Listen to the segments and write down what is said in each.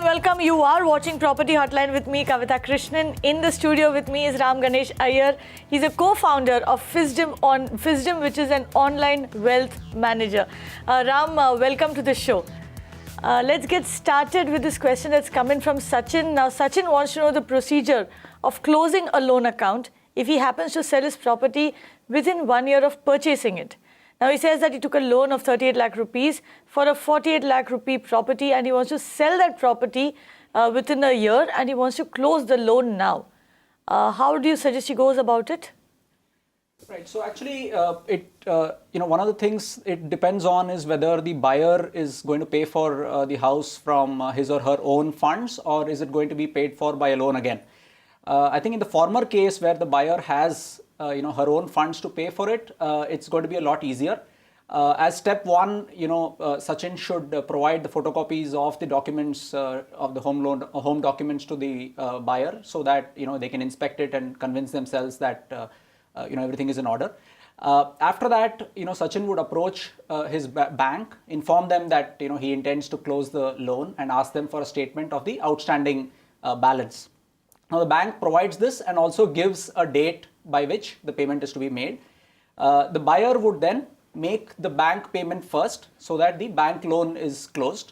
welcome. You are watching Property Hotline with me, Kavita Krishnan. In the studio with me is Ramganesh Iyer. He's a co-founder of FISDOM, which is an online wealth manager. Ram, welcome to the show. Let's get started with this question that's coming from Sachin. Now, Sachin wants to know the procedure of closing a loan account if he happens to sell his property within 1 year of purchasing it. Now, he says that he took a loan of 38 lakh rupees for a 48 lakh rupee property and he wants to sell that property within a year and he wants to close the loan now. How do you suggest he goes about it? Right. So actually, one of the things it depends on is whether the buyer is going to pay for the house from his or her own funds, or is it going to be paid for by a loan again. I think in the former case where the buyer has her own funds to pay for it, it's going to be a lot easier. As step one, Sachin should provide the photocopies of the documents of the home documents to the buyer, so that they can inspect it and convince themselves that everything is in order. After that, Sachin would approach his bank, inform them that he intends to close the loan, and ask them for a statement of the outstanding balance. Now, the bank provides this and also gives a date by which the payment is to be made. The buyer would then make the bank payment first, so that the bank loan is closed.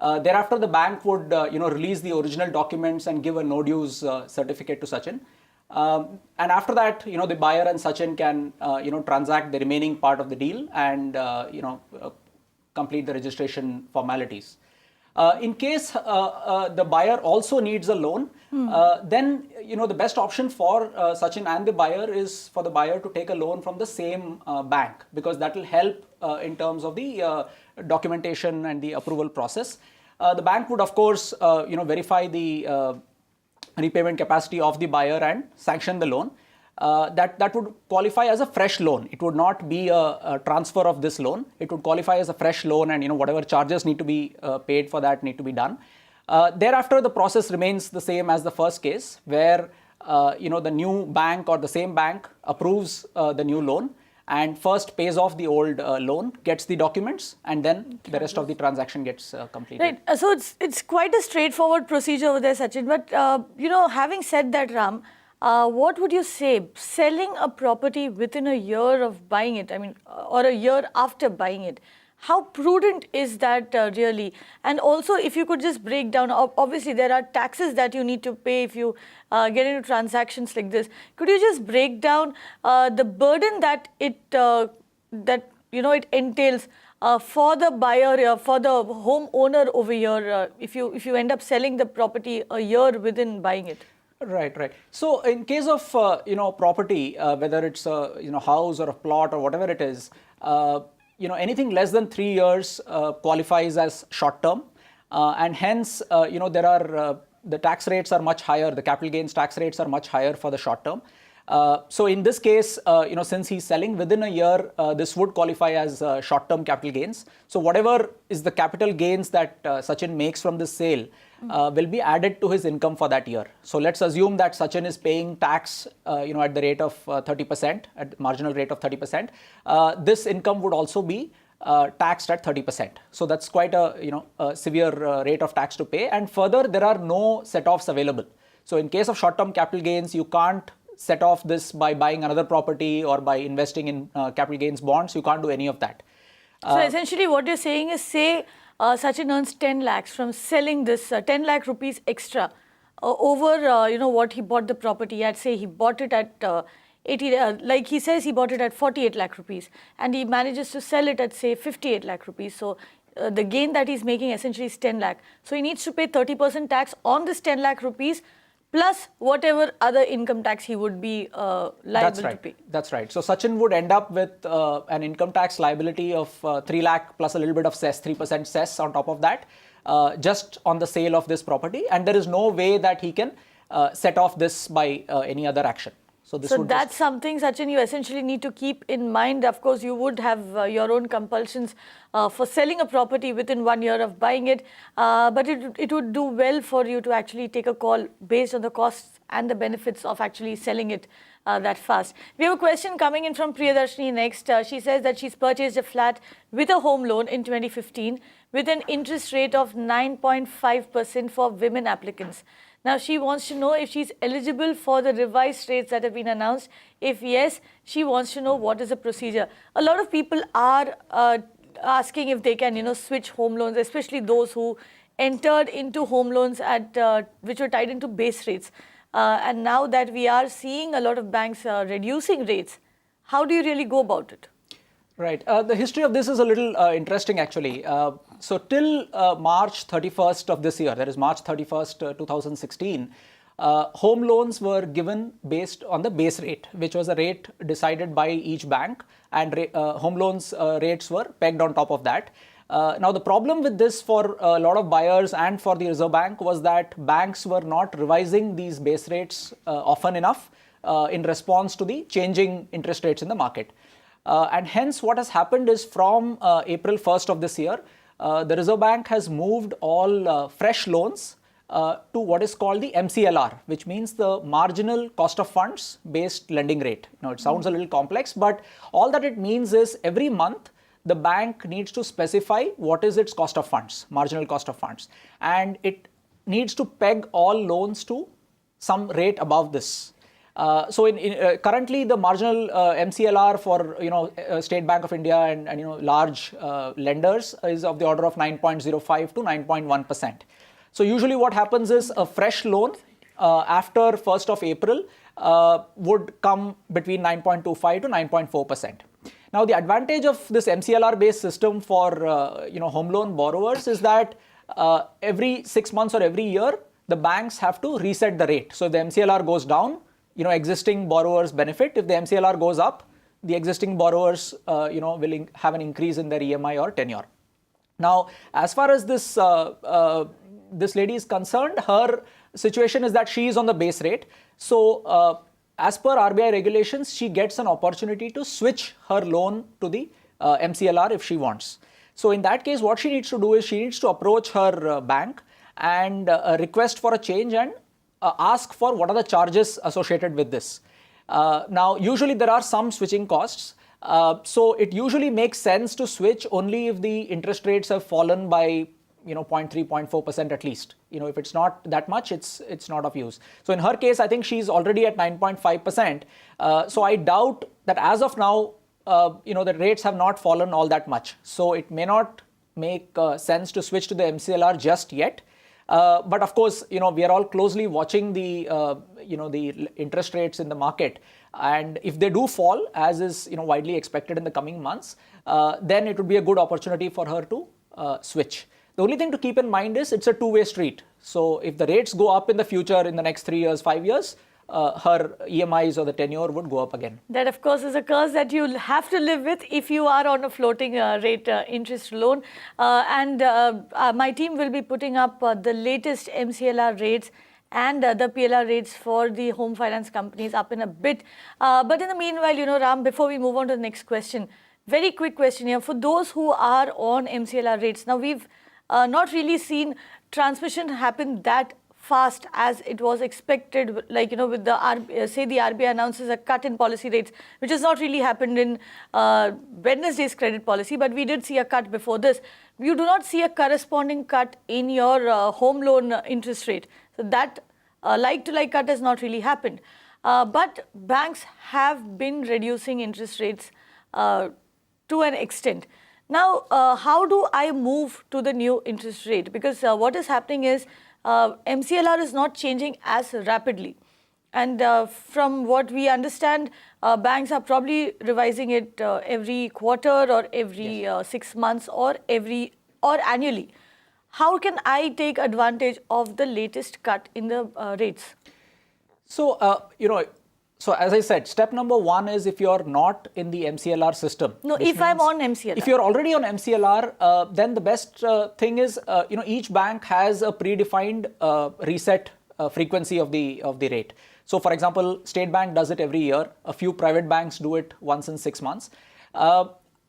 Thereafter, the bank would release the original documents and give a no dues certificate to Sachin. And after that, the buyer and Sachin can transact the remaining part of the deal and complete the registration formalities. In case the buyer also needs a loan, then the best option for Sachin and the buyer is for the buyer to take a loan from the same bank, because that will help in terms of the documentation and the approval process. The bank would, of course, verify the repayment capacity of the buyer and sanction the loan. That would qualify as a fresh loan. It would not be a transfer of this loan. It would qualify as a fresh loan, and whatever charges need to be paid for that need to be done. Thereafter, the process remains the same as the first case, where the new bank or the same bank approves the new loan and first pays off the old loan, gets the documents, and then the rest of the transaction gets completed. Right. So it's quite a straightforward procedure over there, Sachin. But having said that, Ram, what would you say, selling a property within a year of buying it, or a year after buying it, how prudent is that really? And also, if you could just break down, obviously there are taxes that you need to pay if you get into transactions like this. Could you just break down the burden that it entails for the buyer, for the homeowner over here, if you end up selling the property a year within buying it? Right. So in case of property, whether it's a house or a plot or whatever it is, anything less than 3 years qualifies as short term, and hence there are the tax rates are much higher. The capital gains tax rates are much higher for the short term. So in this case, since he's selling within a year, this would qualify as short-term capital gains. So whatever is the capital gains that Sachin makes from this sale will be added to his income for that year. So let's assume that Sachin is paying tax, at the rate of 30%, at the marginal rate of 30%. This income would also be taxed at 30%. So that's quite a severe rate of tax to pay. And further, there are no set-offs available. So in case of short-term capital gains, you can't set off this by buying another property or by investing in capital gains bonds. You can't do any of that. So essentially what you're saying is, say Sachin earns 10 lakhs from selling this 10 lakh rupees extra over what he bought the property at. Say he bought it at 80, like he says he bought it at 48 lakh rupees and he manages to sell it at, say, 58 lakh rupees. So the gain that he's making essentially is 10 lakh. So he needs to pay 30% tax on this 10 lakh rupees plus whatever other income tax he would be liable to pay. That's right. So Sachin would end up with an income tax liability of 3 lakh plus a little bit of cess, 3% cess on top of that, just on the sale of this property. And there is no way that he can set off this by any other action. So that's something, Sachin, you essentially need to keep in mind. Of course, you would have your own compulsions for selling a property within 1 year of buying it. But it would do well for you to actually take a call based on the costs and the benefits of actually selling it that fast. We have a question coming in from Priyadarshini next. She says that she's purchased a flat with a home loan in 2015 with an interest rate of 9.5% for women applicants. Now, she wants to know if she's eligible for the revised rates that have been announced. If yes, she wants to know what is the procedure. A lot of people are asking if they can, switch home loans, especially those who entered into home loans at which were tied into base rates. And now that we are seeing a lot of banks reducing rates, how do you really go about it? Right. The history of this is a little interesting, actually. So till March 31st of this year, that is March 31st, 2016, home loans were given based on the base rate, which was a rate decided by each bank, and home loans rates were pegged on top of that. Now, the problem with this for a lot of buyers and for the Reserve Bank was that banks were not revising these base rates often enough in response to the changing interest rates in the market. And hence, what has happened is from April 1st of this year, the Reserve Bank has moved all fresh loans to what is called the MCLR, which means the marginal cost of funds based lending rate. It sounds a little complex, but all that it means is every month, the bank needs to specify what is its cost of funds, marginal cost of funds. And it needs to peg all loans to some rate above this. So currently the marginal MCLR for State Bank of India and large lenders is of the order of 9.05 to 9.1%. So usually what happens is a fresh loan after 1st of April would come between 9.25 to 9.4%. Now, the advantage of this MCLR-based system for home loan borrowers is that every 6 months or every year, the banks have to reset the rate. So if the MCLR goes down, existing borrowers benefit. If the MCLR goes up, the existing borrowers will have an increase in their EMI or tenure. Now, as far as this this lady is concerned, her situation is that she is on the base rate. So as per RBI regulations, she gets an opportunity to switch her loan to the MCLR if she wants. So in that case, what she needs to do is she needs to approach her bank and request for a change and ask for what are the charges associated with this. Now, usually there are some switching costs. So it usually makes sense to switch only if the interest rates have fallen by 0.3, 0.4% at least. If it's not that much, it's not of use. So in her case, I think she's already at 9.5%. So I doubt that as of now, the rates have not fallen all that much. So it may not make sense to switch to the MCLR just yet. But of course, we are all closely watching the the interest rates in the market, and if they do fall, as is widely expected in the coming months, then it would be a good opportunity for her to switch. The only thing to keep in mind is it's a two-way street. So if the rates go up in the future in the next 3 years, 5 years, her EMIs or the tenure would go up again. That, of course, is a curse that you'll have to live with if you are on a floating rate interest loan. My team will be putting up the latest MCLR rates and the PLR rates for the home finance companies up in a bit. But in the meanwhile, Ram, before we move on to the next question, very quick question here. For those who are on MCLR rates, now we've not really seen transmission happen that fast as it was expected, with the RBI announces a cut in policy rates, which has not really happened in Wednesday's credit policy, but we did see a cut before this. You do not see a corresponding cut in your home loan interest rate. So that like-to-like cut has not really happened. But banks have been reducing interest rates to an extent. Now, how do I move to the new interest rate? Because what is happening is MCLR is not changing as rapidly. And from what we understand, banks are probably revising it every quarter or every 6 months or annually. How can I take advantage of the latest cut in the rates? So, so as I said, step number one is if you're not in the MCLR system. No, if I'm on MCLR. If you're already on MCLR, then the best thing is, each bank has a predefined reset frequency of the rate. So for example, State Bank does it every year. A few private banks do it once in 6 months.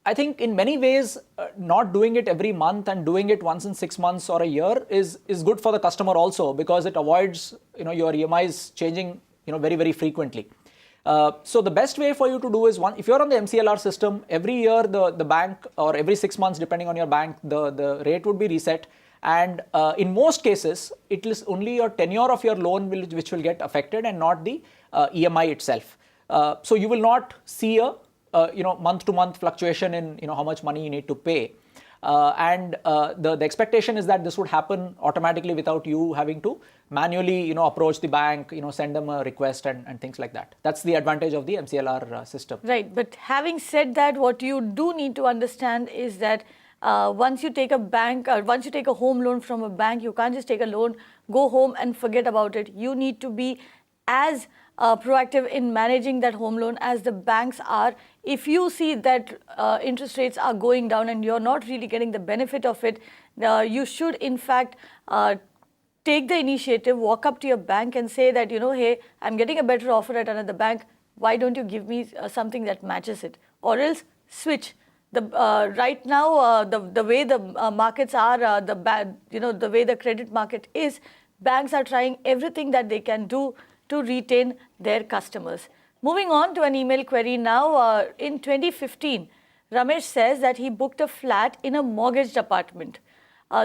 I think in many ways, not doing it every month and doing it once in 6 months or a year is good for the customer also, because it avoids, your EMIs changing, very, very frequently. So the best way for you to do is, if you're on the MCLR system, every year the bank, or every 6 months depending on your bank, the rate would be reset. And in most cases, it is only your tenure of your loan which will get affected, and not the EMI itself. So you will not see a month-to-month fluctuation in how much money you need to pay. And the expectation is that this would happen automatically without you having to manually approach the bank, send them a request and things like that. That's the advantage of the MCLR system. Right, but having said that, what you do need to understand is that once you take a home loan from a bank, you can't just take a loan, go home and forget about it. You need to be as proactive in managing that home loan as the banks are. If you see that interest rates are going down and you're not really getting the benefit of it, you should in fact take the initiative, walk up to your bank and say that, hey, I'm getting a better offer at another bank. Why don't you give me something that matches it? Or else switch. Right now, the way the markets are, the way the credit market is, banks are trying everything that they can do to retain their customers. Moving on to an email query now. In 2015, Ramesh says that he booked a flat in a mortgaged apartment.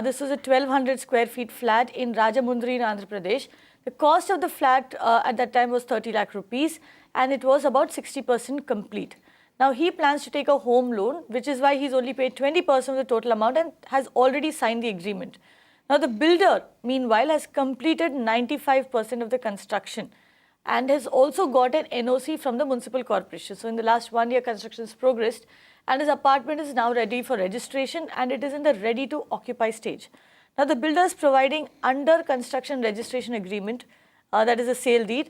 This was a 1200 square feet flat in Rajamundry in Andhra Pradesh. The cost of the flat at that time was 30 lakh rupees, and it was about 60% complete. Now he plans to take a home loan, which is why he's only paid 20% of the total amount and has already signed the agreement. Now the builder, meanwhile, has completed 95% of the construction and has also got an NOC from the municipal corporation. So in the last 1 year, construction has progressed and his apartment is now ready for registration and it is in the ready to occupy stage. Now the builder is providing under construction registration agreement, that is a sale deed,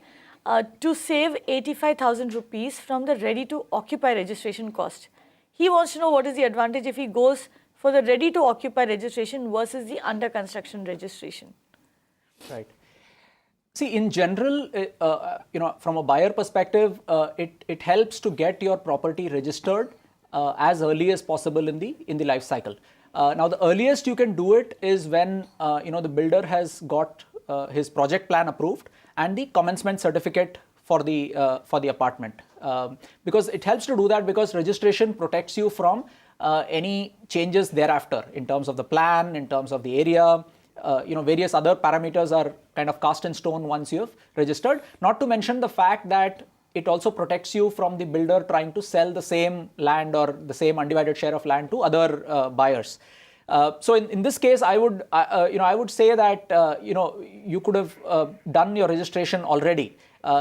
to save 85,000 rupees from the ready to occupy registration cost. He wants to know what is the advantage if he goes for the ready to occupy registration versus the under construction registration. Right. See, in general, from a buyer perspective, it helps to get your property registered as early as possible in the life cycle. Now, the earliest you can do it is when the builder has got his project plan approved and the commencement certificate for the apartment, because it helps to do that because registration protects you from any changes thereafter in terms of the plan, in terms of the area. Various other parameters are kind of cast in stone once you've registered. Not to mention the fact that it also protects you from the builder trying to sell the same land or the same undivided share of land to other buyers. So in this case, I would say that you could have done your registration already,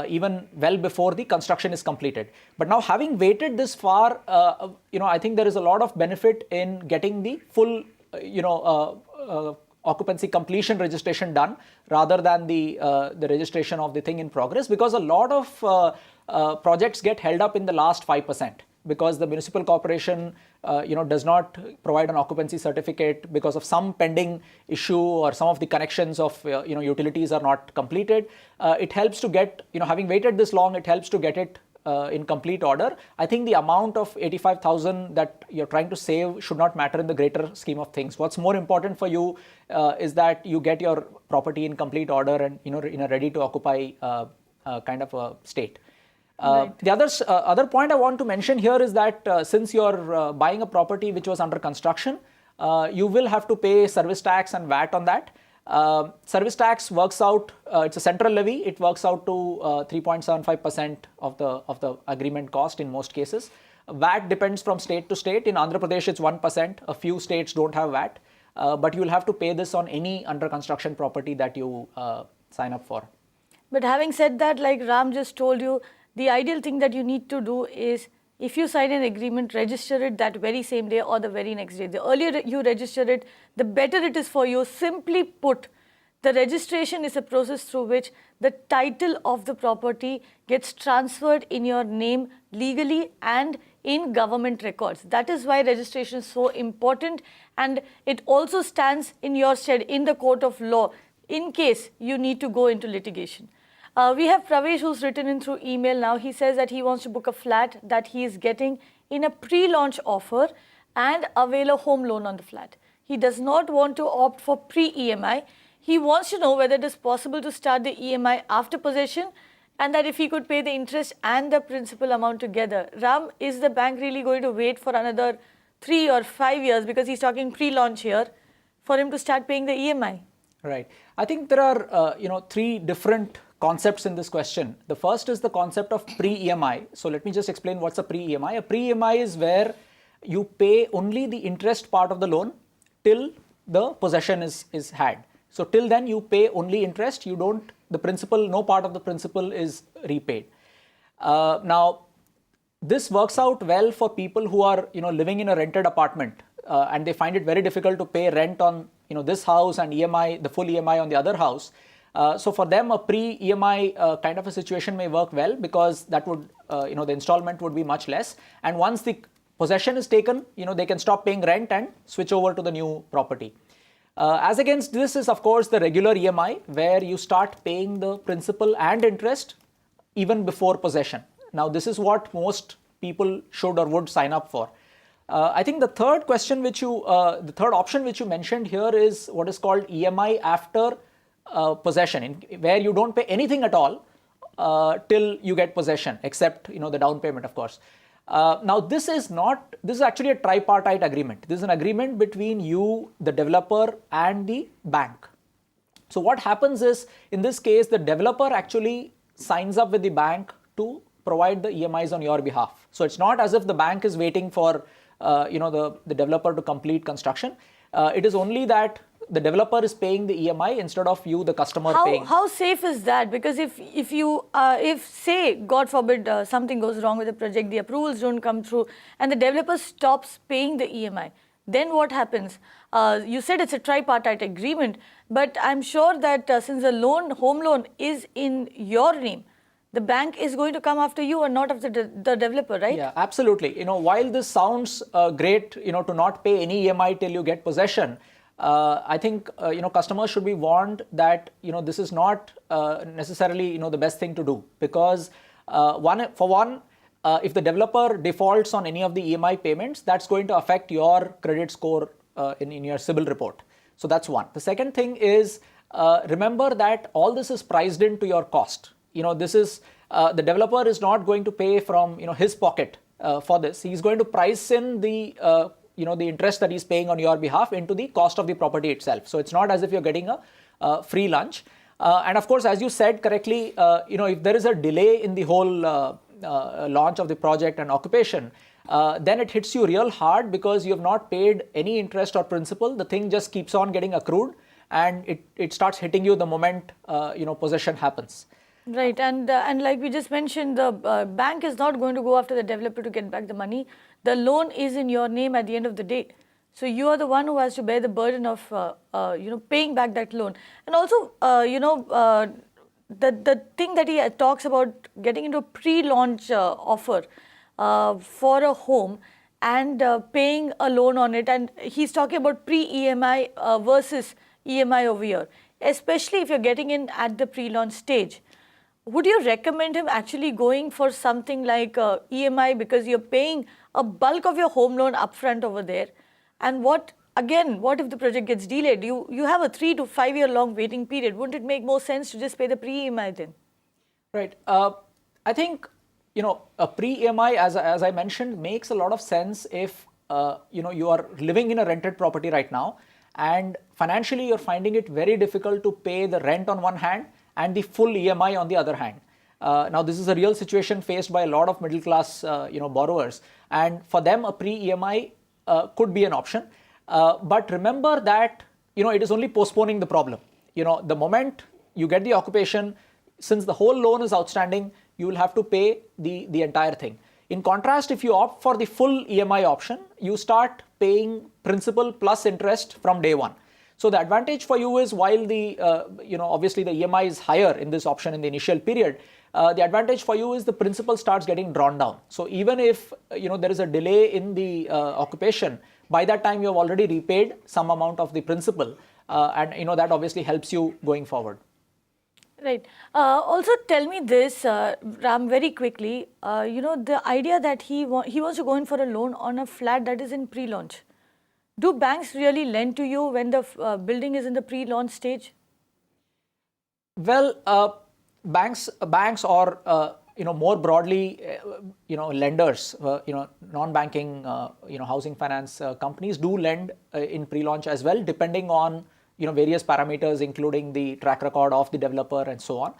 even well before the construction is completed. But now, having waited this far, I think there is a lot of benefit in getting the full, occupancy completion registration done rather than the registration of the thing in progress, because a lot of projects get held up in the last 5%. Because the municipal corporation, does not provide an occupancy certificate because of some pending issue or some of the connections of, utilities are not completed. It helps to get, having waited this long, it helps to get it in complete order. I think the amount of 85,000 that you're trying to save should not matter in the greater scheme of things. What's more important for you is that you get your property in complete order and, in a ready to occupy kind of a state. Right. The other point I want to mention here is that since you're buying a property which was under construction, you will have to pay service tax and VAT on that. Service tax works out, it's a central levy, it works out to 3.75% of the agreement cost in most cases. VAT depends from state to state. In Andhra Pradesh, it's 1%. A few states don't have VAT, but you will have to pay this on any under construction property that you sign up for. But having said that, like Ram just told you, the ideal thing that you need to do is, if you sign an agreement, register it that very same day or the very next day. The earlier you register it, the better it is for you. Simply put, the registration is a process through which the title of the property gets transferred in your name legally and in government records. That is why registration is so important, and it also stands in your stead in the court of law in case you need to go into litigation. We have Pravesh who's written in through email now. He says that he wants to book a flat that he is getting in a pre-launch offer and avail a home loan on the flat. He does not want to opt for pre-EMI. He wants to know whether it is possible to start the EMI after possession And that if he could pay the interest and the principal amount together, Ram, is the bank really going to wait for another 3 or 5 years, because he's talking pre-launch here, for him to start paying the EMI? Right. I think there are, three different concepts in this question. The first is the concept of pre-EMI. So let me just explain what's a pre-EMI. A pre-EMI is where you pay only the interest part of the loan till the possession is had. So till then you pay only interest. You don't, the principal, no part of the principal is repaid. Now, this works out well for people who are living in a rented apartment and they find it very difficult to pay rent on this house and EMI, the full EMI on the other house. So for them, a pre-EMI kind of a situation may work well, because that would the installment would be much less. And once the possession is taken, they can stop paying rent and switch over to the new property. As against this is of course the regular EMI, where you start paying the principal and interest even before possession. Now, this is what most people should or would sign up for. I think the third option which you mentioned here is what is called EMI after possession, where you don't pay anything at all till you get possession, except the down payment, of course. Now, this is actually a tripartite agreement. This is an agreement between you, the developer, and the bank. So what happens is, in this case, the developer actually signs up with the bank to provide the EMIs on your behalf. So it's not as if the bank is waiting for the developer to complete construction. It is only that the developer is paying the EMI instead of you, the customer, paying. How safe is that? Because if say, God forbid, something goes wrong with the project, the approvals don't come through, and the developer stops paying the EMI, then what happens? You said it's a tripartite agreement, but I'm sure that since the home loan is in your name, the bank is going to come after you and not after the developer, right? Yeah, absolutely. While this sounds great, to not pay any EMI till you get possession, I think customers should be warned that this is not necessarily the best thing to do, because if the developer defaults on any of the EMI payments, that's going to affect your credit score in your CIBIL report. So that's one. The second thing is, remember that all this is priced into your cost. This is the developer is not going to pay from his pocket for this. He's going to price in the the interest that he's paying on your behalf into the cost of the property itself. So it's not as if you're getting a free lunch. And of course, as you said correctly, if there is a delay in the whole launch of the project and occupation, then it hits you real hard, because you have not paid any interest or principal. The thing just keeps on getting accrued, and it starts hitting you the moment possession happens. Right, and like we just mentioned, the bank is not going to go after the developer to get back the money. The loan is in your name at the end of the day. So you are the one who has to bear the burden of paying back that loan. And also the thing that he talks about, getting into a pre-launch offer for a home and paying a loan on it, and he's talking about pre-EMI versus EMI over here, especially if you're getting in at the pre-launch stage. Would you recommend him actually going for something like EMI, because you're paying a bulk of your home loan upfront over there? And what if the project gets delayed? You have a 3 to 5 year long waiting period. Wouldn't it make more sense to just pay the pre-EMI then? Right. I think a pre-EMI, as I mentioned, makes a lot of sense if you are living in a rented property right now, and financially you're finding it very difficult to pay the rent on one hand and the full EMI on the other hand. Now, this is a real situation faced by a lot of middle class borrowers, and for them a pre-EMI could be an option. But remember that it is only postponing the problem. The moment you get the occupation, since the whole loan is outstanding, you will have to pay the entire thing. In contrast, if you opt for the full EMI option, you start paying principal plus interest from day one. So the advantage for you is, while the obviously the EMI is higher in this option in the initial period, the advantage for you is the principal starts getting drawn down. So even if there is a delay in the occupation, by that time you have already repaid some amount of the principal, and that obviously helps you going forward. Right. Also, tell me this, Ram, very quickly. The idea that he wants to go in for a loan on a flat that is in pre-launch. Do banks really lend to you when the building is in the pre-launch stage? Well, banks or more broadly, lenders, non-banking, housing finance companies do lend in pre-launch as well, depending on various parameters, including the track record of the developer and so on.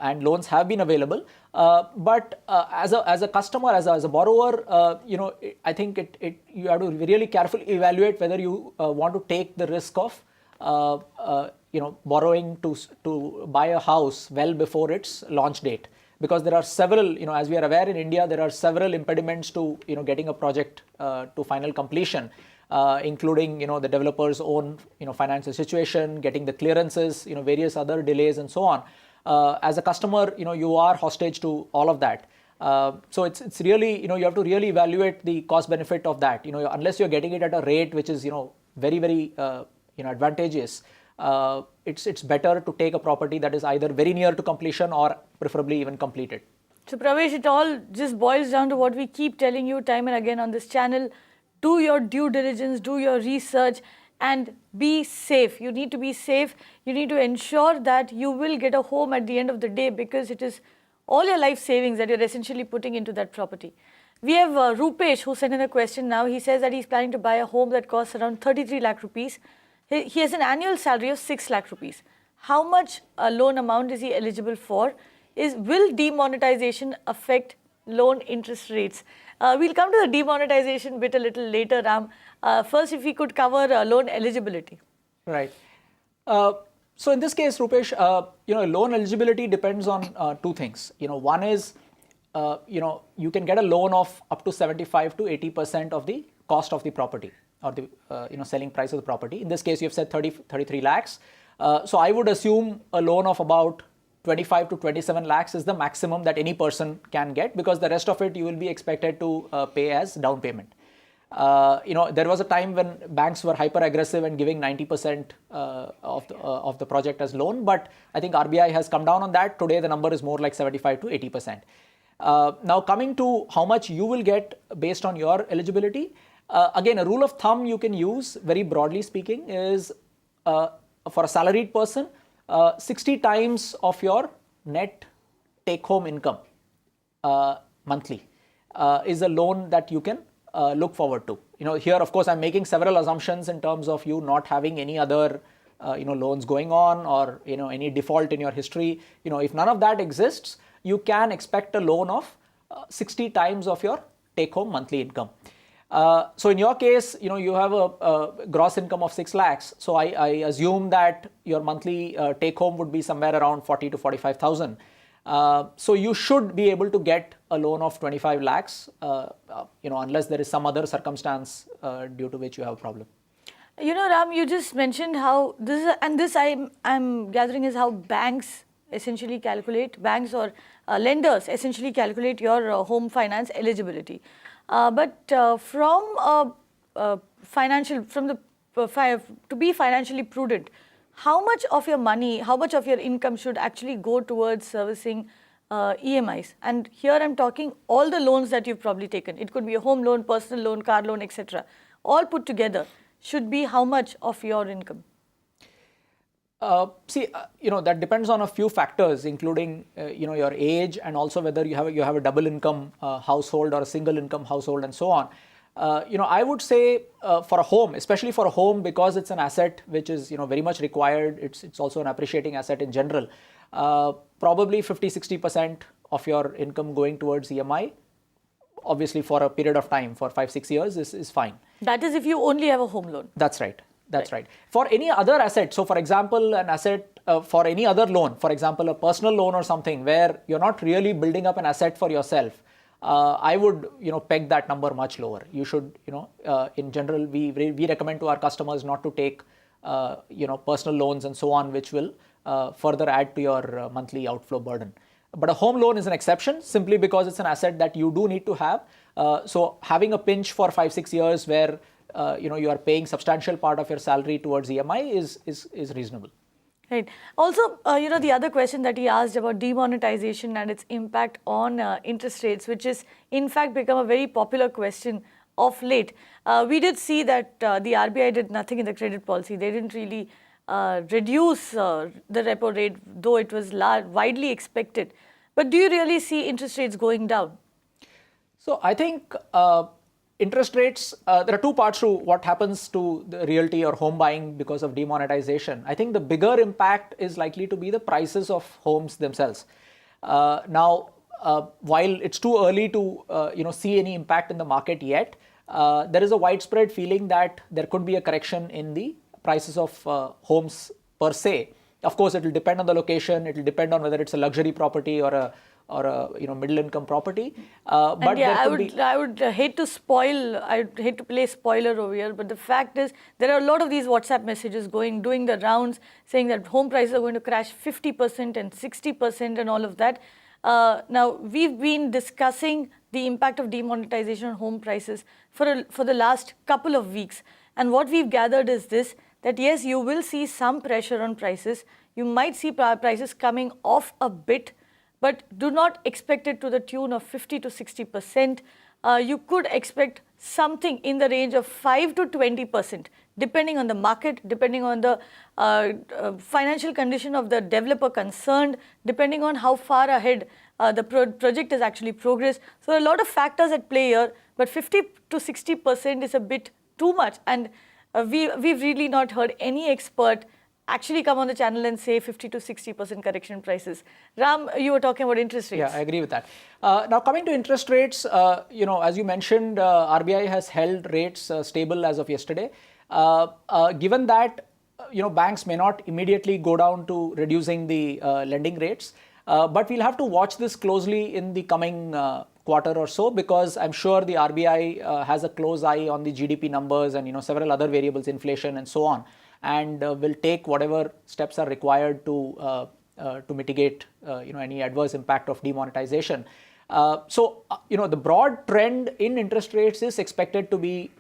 And loans have been available, but as a customer, as a borrower, I think you have to really carefully evaluate whether you want to take the risk of borrowing to buy a house well before its launch date, because there are several, as we are aware in India, there are several impediments to getting a project to final completion, including the developer's own financial situation, getting the clearances, various other delays and so on. As a customer, you are hostage to all of that. So it's really, you have to really evaluate the cost benefit of that. Unless you're getting it at a rate which is very, very advantageous, it's better to take a property that is either very near to completion or preferably even completed. So Pravesh, it all just boils down to what we keep telling you time and again on this channel. Do your due diligence, do your research, and be safe. You need to be safe. You need to ensure that you will get a home at the end of the day, because it is all your life savings that you're essentially putting into that property. We have Rupesh who sent in a question now. He says that he's planning to buy a home that costs around 33 lakh rupees. He has an annual salary of 6 lakh rupees. How much loan amount is he eligible for? Will demonetization affect loan interest rates? We'll come to the demonetization bit a little later, Ram. First, if we could cover loan eligibility. Right. So in this case, Rupesh, loan eligibility depends on two things. One is, you can get a loan of up to 75 to 80% of the cost of the property, or the selling price of the property. In this case, you have said 33 lakhs. So I would assume a loan of about 25 to 27 lakhs is the maximum that any person can get, because the rest of it you will be expected to pay as down payment. There was a time when banks were hyper aggressive and giving 90% of the project as loan, but I think RBI has come down on that. Today the number is more like 75 to 80%. Now coming to how much you will get based on your eligibility, again, a rule of thumb you can use, very broadly speaking, is for a salaried person, 60 times of your net take-home income monthly is a loan that you can look forward to. Here, of course, I'm making several assumptions in terms of you not having any other loans going on, or any default in your history. If none of that exists, you can expect a loan of 60 times of your take-home monthly income. So in your case, you have a gross income of 6 lakhs. So I assume that your monthly take home would be somewhere around 40 to 45,000. So you should be able to get a loan of 25 lakhs, unless there is some other circumstance due to which you have a problem. Ram, you just mentioned how this I'm gathering is how banks essentially calculate, banks or lenders essentially calculate your home finance eligibility. But to be financially prudent, how much of your money, how much of your income should actually go towards servicing EMIs? And here I'm talking all the loans that you've probably taken. It could be a home loan, personal loan, car loan, etc. All put together should be how much of your income? That depends on a few factors, including your age, and also whether you have a double income household or a single income household, and so on. I would say for a home, especially for a home, because it's an asset which is very much required. It's also an appreciating asset in general. Probably 50-60% of your income going towards EMI, obviously for a period of time, for 5-6 years, is fine. That is if you only have a home loan. That's right. That's right. For any other asset, so for example, an asset for any other loan, for example, a personal loan or something where you're not really building up an asset for yourself, I would, peg that number much lower. You should, in general, we recommend to our customers not to take, personal loans and so on, which will further add to your monthly outflow burden. But a home loan is an exception, simply because it's an asset that you do need to have. So having a pinch for 5-6 years where you are paying substantial part of your salary towards EMI is reasonable. Right. Also, the other question that he asked about demonetization and its impact on interest rates, which is in fact become a very popular question of late. We did see that the RBI did nothing in the credit policy. They didn't really reduce the repo rate, though it was widely expected. But do you really see interest rates going down? So I think interest rates, there are two parts to what happens to the realty or home buying because of demonetization. I think the bigger impact is likely to be the prices of homes themselves. Now, while it's too early to see any impact in the market yet, there is a widespread feeling that there could be a correction in the prices of homes per se. Of course, it will depend on the location. It will depend on whether it's a luxury property or a middle income property. But yeah, I would hate to play spoiler over here, but the fact is there are a lot of these WhatsApp messages doing the rounds saying that home prices are going to crash 50% and 60% and all of that. Now, we've been discussing the impact of demonetization on home prices for the last couple of weeks. And what we've gathered is this, that yes, you will see some pressure on prices. You might see prices coming off a bit, but do not expect it to the tune of 50 to 60%. You could expect something in the range of 5 to 20%, depending on the market, depending on the financial condition of the developer concerned, depending on how far ahead the project has actually progressed. So there are a lot of factors at play here, but 50 to 60% is a bit too much. And we've really not heard any expert actually come on the channel and say 50 to 60% correction in prices. Ram, you were talking about interest rates. Yeah, I agree with that. Now, coming to interest rates, as you mentioned, RBI has held rates stable as of yesterday. Given that, banks may not immediately go down to reducing the lending rates, but we'll have to watch this closely in the coming quarter or so, because I'm sure the RBI has a close eye on the GDP numbers and several other variables, inflation and so on, and will take whatever steps are required to mitigate any adverse impact of demonetization. So the broad trend in interest rates is expected to be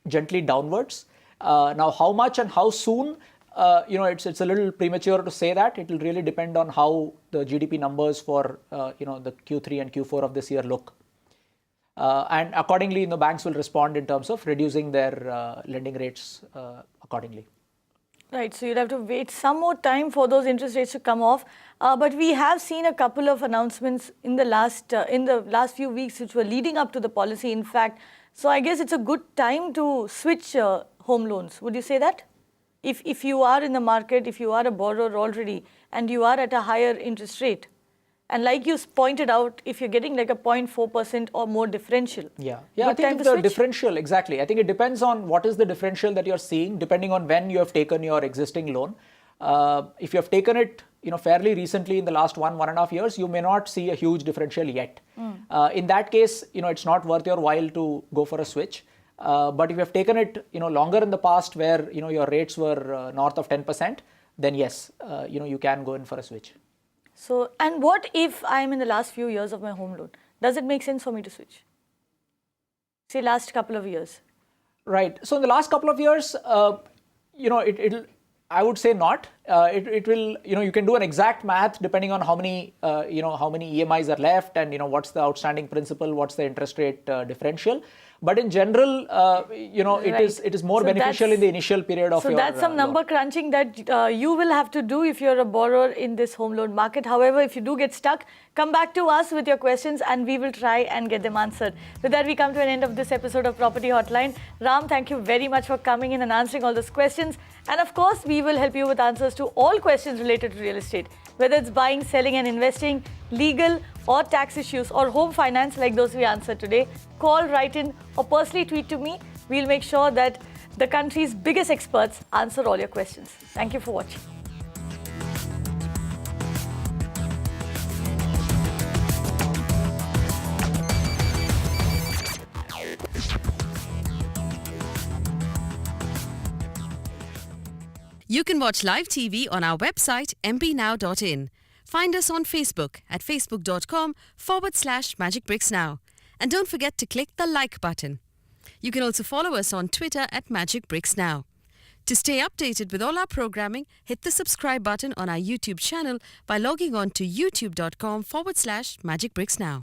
gently downwards. Now, how much and how soon? It's a little premature to say that. It will really depend on how the GDP numbers for the Q3 and Q4 of this year look, and accordingly, the banks will respond in terms of reducing their lending rates accordingly. Right, so you'll have to wait some more time for those interest rates to come off. But we have seen a couple of announcements in the last few weeks, which were leading up to the policy. In fact, so I guess it's a good time to switch home loans. Would you say that? If you are in the market, if you are a borrower already, and you are at a higher interest rate, and like you pointed out, if you're getting like a 0.4% or more differential. Yeah, I think the differential, exactly. I think it depends on what is the differential that you're seeing, depending on when you have taken your existing loan. If you have taken it, fairly recently in the last 1.5 years, you may not see a huge differential yet. In that case, it's not worth your while to go for a switch. But if you have taken it, longer in the past where, your rates were north of 10%, then yes, you can go in for a switch. So, and what if I'm in the last few years of my home loan? Does it make sense for me to switch? Say last couple of years. Right. So in the last couple of years, it'll, I would say not. It will, you can do an exact math depending on how many EMIs are left and, what's the outstanding principal, what's the interest rate differential. But in general, it is more beneficial in the initial period of your So that's some number crunching that you will have to do if you're a borrower in this home loan market. However, if you do get stuck, come back to us with your questions and we will try and get them answered. With that, we come to an end of this episode of Property Hotline. Ram, thank you very much for coming in and answering all those questions. And of course, we will help you with answers to all questions related to real estate, whether it's buying, selling and investing, legal or tax issues or home finance like those we answered today. Call, write in or personally tweet to me. We'll make sure that the country's biggest experts answer all your questions. Thank you for watching. You can watch live TV on our website mpnow.in. Find us on Facebook at facebook.com/Magicbricks Now. And don't forget to click the like button. You can also follow us on Twitter at Magicbricks Now. To stay updated with all our programming, hit the subscribe button on our YouTube channel by logging on to youtube.com/Magicbricks Now.